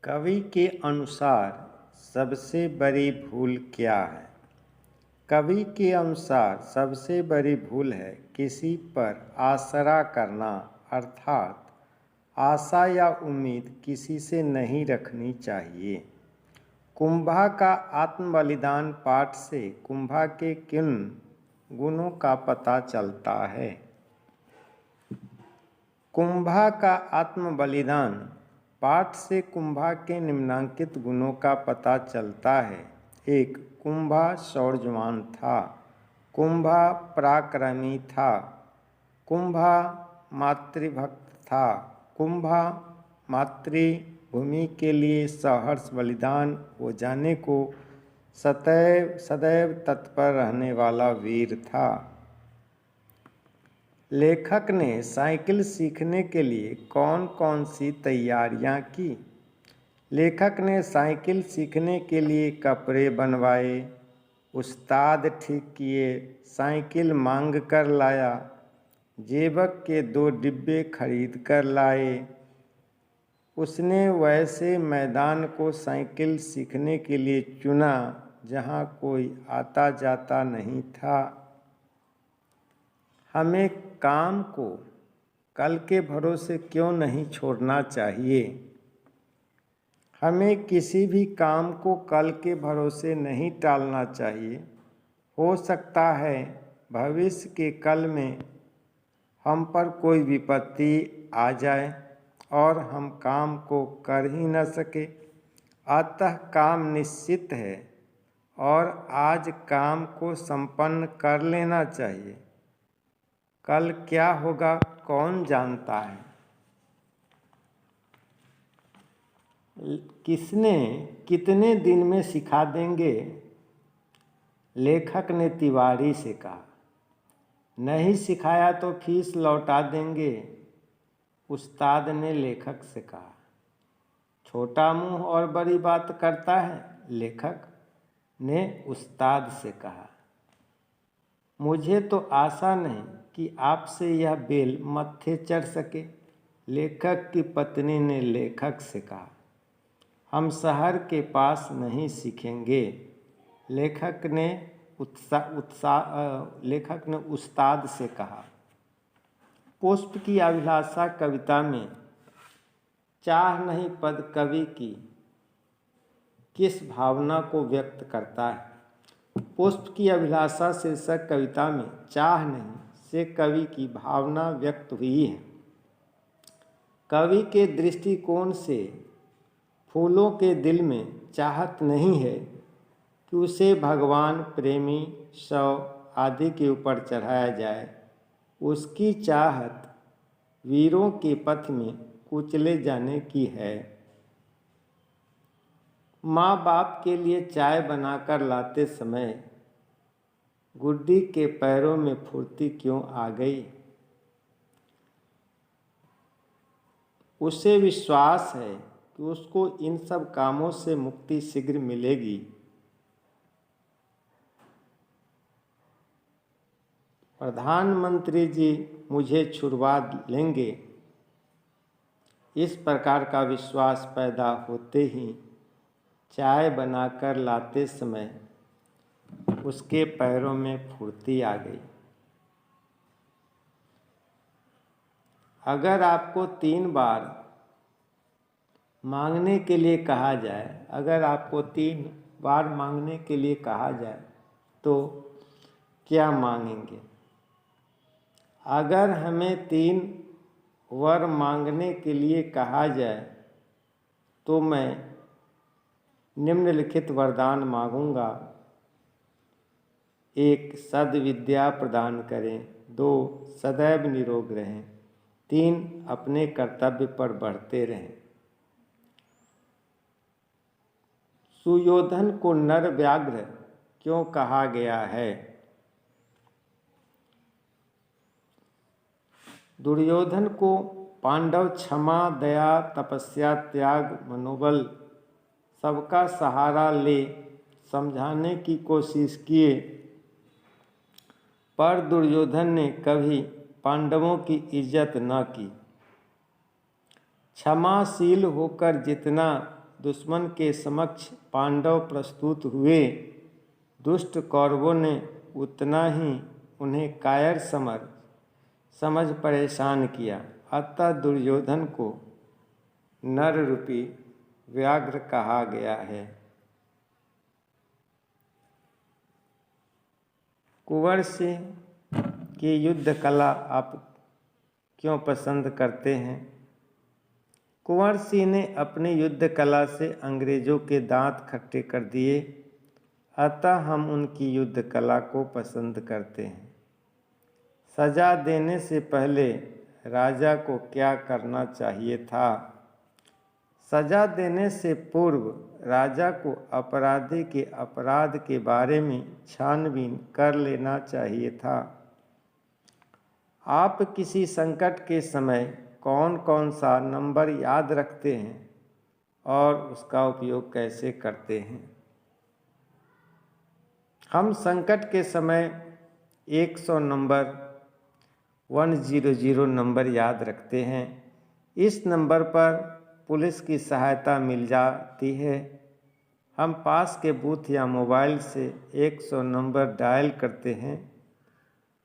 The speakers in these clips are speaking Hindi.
कवि के अनुसार सबसे बड़ी भूल क्या है? कवि के अनुसार सबसे बड़ी भूल है किसी पर आसरा करना, अर्थात आशा या उम्मीद किसी से नहीं रखनी चाहिए। कुंभा का आत्म बलिदान पाठ से कुंभा के किन गुणों का पता चलता है? कुंभा का आत्म बलिदान पाठ से कुंभा के निम्नलिखित गुणों का पता चलता है। 1. कुंभा शौर्यवान था। कुंभा पराक्रमी था। कुंभा मातृभक्त था। कुंभा मातृभूमि के लिए सहर्ष बलिदान हो जाने को सदैव तत्पर रहने वाला वीर था। लेखक ने साइकिल सीखने के लिए कौन कौन सी तैयारियां की? लेखक ने साइकिल सीखने के लिए कपड़े बनवाए, उस्ताद ठीक किए, साइकिल मांग कर लाया, जेबक के 2 डिब्बे खरीद कर लाए। उसने वैसे मैदान को साइकिल सीखने के लिए चुना जहां कोई आता जाता नहीं था। हमें काम को कल के भरोसे क्यों नहीं छोड़ना चाहिए? हमें किसी भी काम को कल के भरोसे नहीं टालना चाहिए। हो सकता है भविष्य के कल में हम पर कोई विपत्ति आ जाए और हम काम को कर ही न सके। अतः काम निश्चित है और आज काम को संपन्न कर लेना चाहिए। कल क्या होगा कौन जानता है? किसने कितने दिन में सिखा देंगे? लेखक ने तिवारी से कहा। नहीं सिखाया तो फीस लौटा देंगे, उस्ताद ने लेखक से कहा। छोटा मुंह और बड़ी बात करता है, लेखक ने उस्ताद से कहा। मुझे तो आशा नहीं कि आपसे यह बेल मत्थे चढ़ सके, लेखक की पत्नी ने लेखक से कहा। हम शहर के पास नहीं सीखेंगे, लेखक ने उस्ताद से कहा। पुष्प की अभिलाषा कविता में चाह नहीं पद कवि की किस भावना को व्यक्त करता है? पुष्प की अभिलाषा शीर्षक कविता में चाह नहीं से कवि की भावना व्यक्त हुई है। कवि के दृष्टिकोण से फूलों के दिल में चाहत नहीं है कि उसे भगवान, प्रेमी, शव आदि के ऊपर चढ़ाया जाए। उसकी चाहत वीरों के पथ में कुचले जाने की है। माँ बाप के लिए चाय बनाकर लाते समय गुड्डी के पैरों में फुर्ती क्यों आ गई? उसे विश्वास है कि उसको इन सब कामों से मुक्ति शीघ्र मिलेगी। प्रधानमंत्री जी मुझे छुड़वा लेंगे, इस प्रकार का विश्वास पैदा होते ही चाय बनाकर लाते समय उसके पैरों में फुर्ती आ गई। अगर आपको 3 बार मांगने के लिए कहा जाए, अगर आपको 3 बार मांगने के लिए कहा जाए तो क्या मांगेंगे? अगर हमें 3 वर मांगने के लिए कहा जाए तो मैं निम्नलिखित वरदान मांगूंगा। 1. सद्विद्या प्रदान करें। 2. सदैव निरोग रहें। 3. अपने कर्तव्य पर बढ़ते रहें। सुयोधन को नर व्याघ्र क्यों कहा गया है? दुर्योधन को पांडव क्षमा, दया, तपस्या, त्याग, मनोबल सबका सहारा ले समझाने की कोशिश किए, पर दुर्योधन ने कभी पांडवों की इज्जत न की। क्षमाशील होकर जितना दुश्मन के समक्ष पांडव प्रस्तुत हुए, दुष्ट कौरवों ने उतना ही उन्हें कायर समझ परेशान किया। अतः दुर्योधन को नर रूपी व्याघ्र कहा गया है। कुंवर सिंह की युद्ध कला आप क्यों पसंद करते हैं? कुंवर सिंह ने अपनी युद्ध कला से अंग्रेजों के दांत खट्टे कर दिए, अतः हम उनकी युद्ध कला को पसंद करते हैं। सजा देने से पहले राजा को क्या करना चाहिए था? सजा देने से पूर्व राजा को अपराधी के अपराध के बारे में छानबीन कर लेना चाहिए था। आप किसी संकट के समय कौन कौन सा नंबर याद रखते हैं और उसका उपयोग कैसे करते हैं? हम संकट के समय 100 नंबर 100 नंबर याद रखते हैं। इस नंबर पर पुलिस की सहायता मिल जाती है। हम पास के बूथ या मोबाइल से 100 नंबर डायल करते हैं।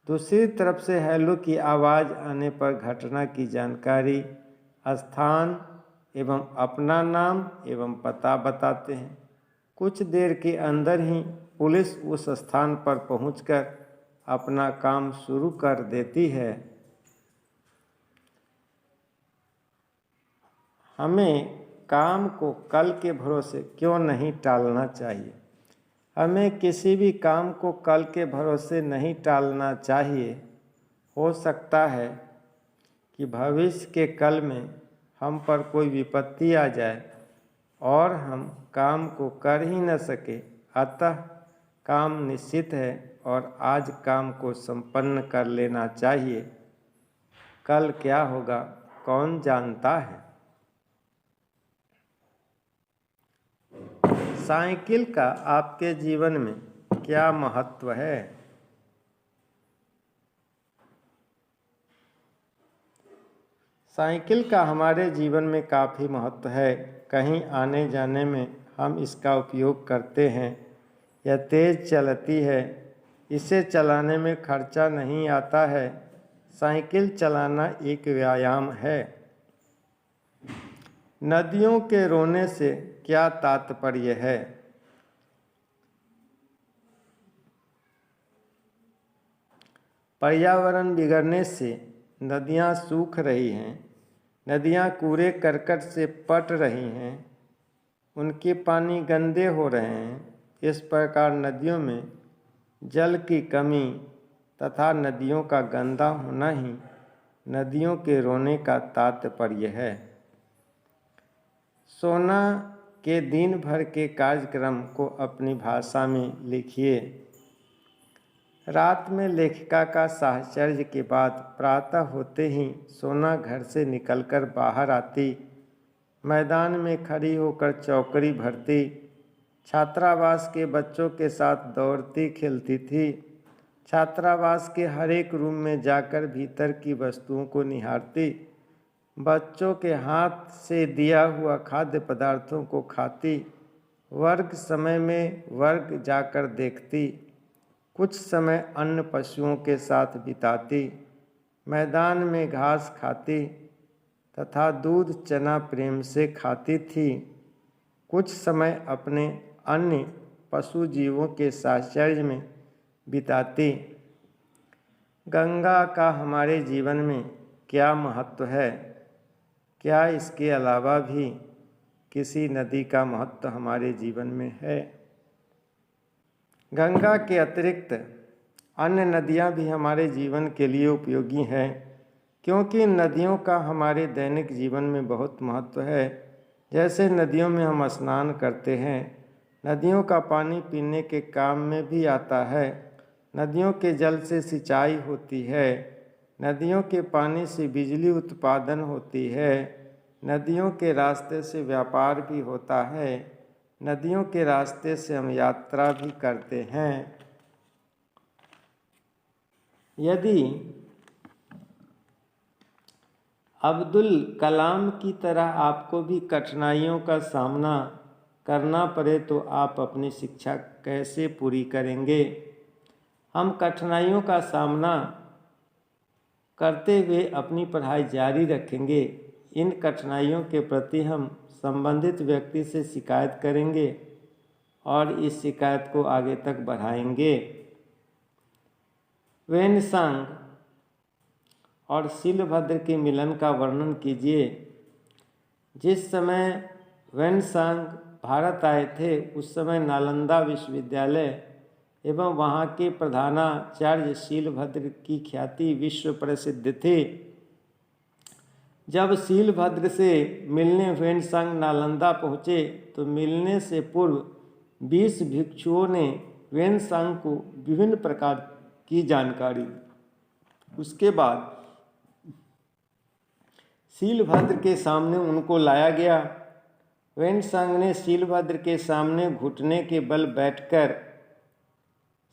दूसरी तरफ से हेलो की आवाज़ आने पर घटना की जानकारी, स्थान एवं अपना नाम एवं पता बताते हैं। कुछ देर के अंदर ही पुलिस उस स्थान पर पहुंचकर अपना काम शुरू कर देती है। हमें काम को कल के भरोसे क्यों नहीं टालना चाहिए? हमें किसी भी काम को कल के भरोसे नहीं टालना चाहिए। हो सकता है कि भविष्य के कल में हम पर कोई विपत्ति आ जाए और हम काम को कर ही न सके। अतः काम निश्चित है और आज काम को संपन्न कर लेना चाहिए। कल क्या होगा कौन जानता है? साइकिल का आपके जीवन में क्या महत्व है? साइकिल का हमारे जीवन में काफ़ी महत्व है। कहीं आने जाने में हम इसका उपयोग करते हैं। यह तेज़ चलती है, इसे चलाने में खर्चा नहीं आता है। साइकिल चलाना एक व्यायाम है। नदियों के रोने से क्या तात्पर्य है? पर्यावरण बिगड़ने से नदियाँ सूख रही हैं, नदियाँ कूड़े करकट से पट रही हैं, उनके पानी गंदे हो रहे हैं। इस प्रकार नदियों में जल की कमी तथा नदियों का गंदा होना ही नदियों के रोने का तात्पर्य है। सोना के दिन भर के कार्यक्रम को अपनी भाषा में लिखिए। रात में लेखिका का साहचर्य के बाद प्रातः होते ही सोना घर से निकलकर बाहर आती, मैदान में खड़ी होकर चौकड़ी भरती, छात्रावास के बच्चों के साथ दौड़ती खेलती थी, छात्रावास के हर एक रूम में जाकर भीतर की वस्तुओं को निहारती, बच्चों के हाथ से दिया हुआ खाद्य पदार्थों को खाती, वर्ग समय में वर्ग जाकर देखती, कुछ समय अन्य पशुओं के साथ बिताती, मैदान में घास खाती तथा दूध चना प्रेम से खाती थी, कुछ समय अपने अन्य पशु जीवों के साहचर्य में बिताती। गंगा का हमारे जीवन में क्या महत्व है? क्या इसके अलावा भी किसी नदी का महत्व हमारे जीवन में है? गंगा के अतिरिक्त अन्य नदियाँ भी हमारे जीवन के लिए उपयोगी हैं, क्योंकि नदियों का हमारे दैनिक जीवन में बहुत महत्व है। जैसे नदियों में हम स्नान करते हैं, नदियों का पानी पीने के काम में भी आता है, नदियों के जल से सिंचाई होती है, नदियों के पानी से बिजली उत्पादन होती है, नदियों के रास्ते से व्यापार भी होता है, नदियों के रास्ते से हम यात्रा भी करते हैं। यदि अब्दुल कलाम की तरह आपको भी कठिनाइयों का सामना करना पड़े तो आप अपनी शिक्षा कैसे पूरी करेंगे? हम कठिनाइयों का सामना करते हुए अपनी पढ़ाई जारी रखेंगे। इन कठिनाइयों के प्रति हम संबंधित व्यक्ति से शिकायत करेंगे और इस शिकायत को आगे तक बढ़ाएंगे। वेनसांग और शीलभद्र के मिलन का वर्णन कीजिए। जिस समय वेनसांग भारत आए थे उस समय नालंदा विश्वविद्यालय एवं वहाँ के प्रधानाचार्य शीलभद्र की ख्याति विश्व प्रसिद्ध थी। जब शीलभद्र से मिलने वेनसांग नालंदा पहुँचे तो मिलने से पूर्व 20 भिक्षुओं ने वेनसांग को विभिन्न प्रकार की जानकारी दी। उसके बाद शीलभद्र के सामने उनको लाया गया। वेनसांग ने शीलभद्र के सामने घुटने के बल बैठकर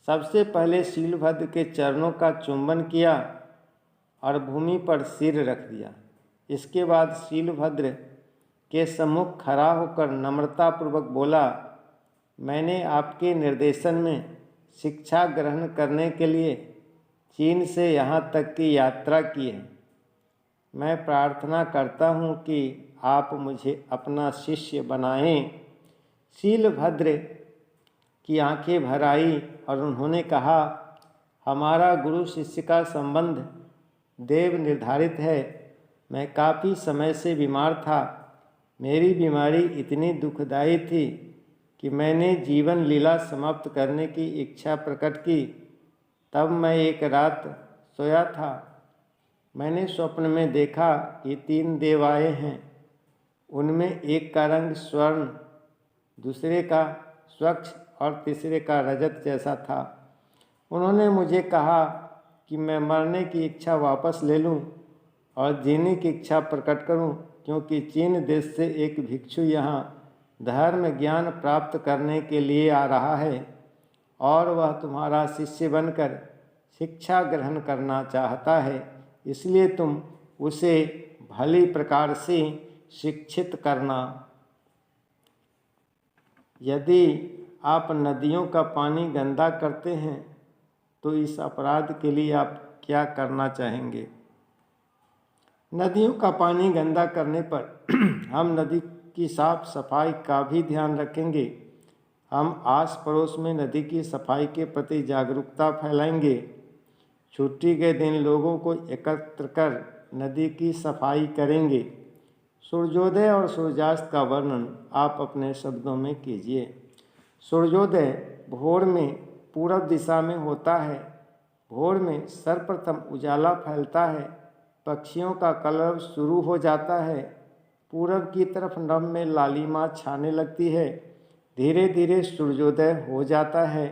सबसे पहले शीलभद्र के चरणों का चुंबन किया और भूमि पर सिर रख दिया। इसके बाद शीलभद्र के सम्मुख खड़ा होकर नम्रतापूर्वक बोला, मैंने आपके निर्देशन में शिक्षा ग्रहण करने के लिए चीन से यहाँ तक की यात्रा की है। मैं प्रार्थना करता हूँ कि आप मुझे अपना शिष्य बनाएं। शीलभद्र की आंखें भर आई और उन्होंने कहा, हमारा गुरु शिष्य का संबंध देव निर्धारित है। मैं काफ़ी समय से बीमार था। मेरी बीमारी इतनी दुखदाई थी कि मैंने जीवन लीला समाप्त करने की इच्छा प्रकट की। तब मैं एक रात सोया था। मैंने स्वप्न में देखा कि 3 देव आए हैं। उनमें एक का रंग स्वर्ण, दूसरे का स्वच्छ और तीसरे का रजत जैसा था। उन्होंने मुझे कहा कि मैं मरने की इच्छा वापस ले लूं और जीने की इच्छा प्रकट करूं, क्योंकि चीन देश से एक भिक्षु यहाँ धर्म ज्ञान प्राप्त करने के लिए आ रहा है और वह तुम्हारा शिष्य बनकर शिक्षा ग्रहण करना चाहता है। इसलिए तुम उसे भली प्रकार से शिक्षित करना। यदि आप नदियों का पानी गंदा करते हैं तो इस अपराध के लिए आप क्या करना चाहेंगे? नदियों का पानी गंदा करने पर हम नदी की साफ सफाई का भी ध्यान रखेंगे। हम आस पड़ोस में नदी की सफाई के प्रति जागरूकता फैलाएंगे। छुट्टी के दिन लोगों को एकत्र कर नदी की सफाई करेंगे। सूर्योदय और सूर्यास्त का वर्णन आप अपने शब्दों में कीजिए। सूर्योदय भोर में पूरब दिशा में होता है। भोर में सर्वप्रथम उजाला फैलता है। पक्षियों का कलरव शुरू हो जाता है। पूरब की तरफ नभ में लालिमा छाने लगती है। धीरे धीरे सूर्योदय हो जाता है।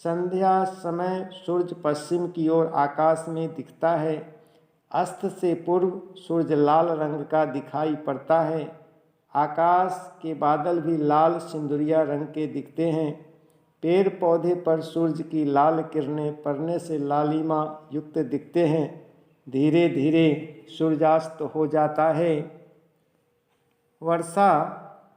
संध्या समय सूर्य पश्चिम की ओर आकाश में दिखता है। अस्त से पूर्व सूर्य लाल रंग का दिखाई पड़ता है। आकाश के बादल भी लाल सिंदूरिया रंग के दिखते हैं। पेड़ पौधे पर सूर्य की लाल किरणें पड़ने से लालिमा युक्त दिखते हैं। धीरे धीरे सूर्यास्त हो जाता है। वर्षा